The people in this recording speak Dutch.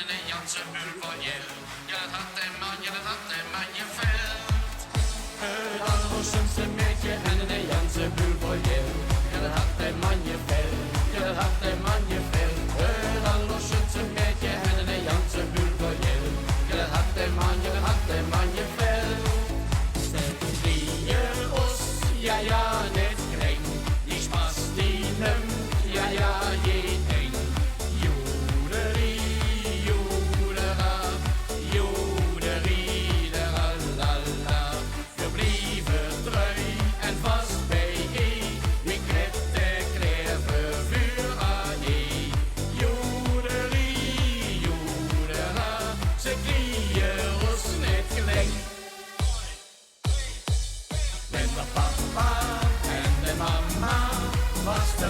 de Janse buur van je. Ja, dat had hem man, je veld. Het allerhoogste meetje en de Janse buur van je. Ja, dat had hem man, je veld. Ja, dat had hem man, je veld. Het allerhoogste meetje en de Janse buur van je. Ja, dat had hem man, je veld. Die os, ja, ja, net kring. Die spas, die nem, ja, ja, je heen. Met de papa en de mama was de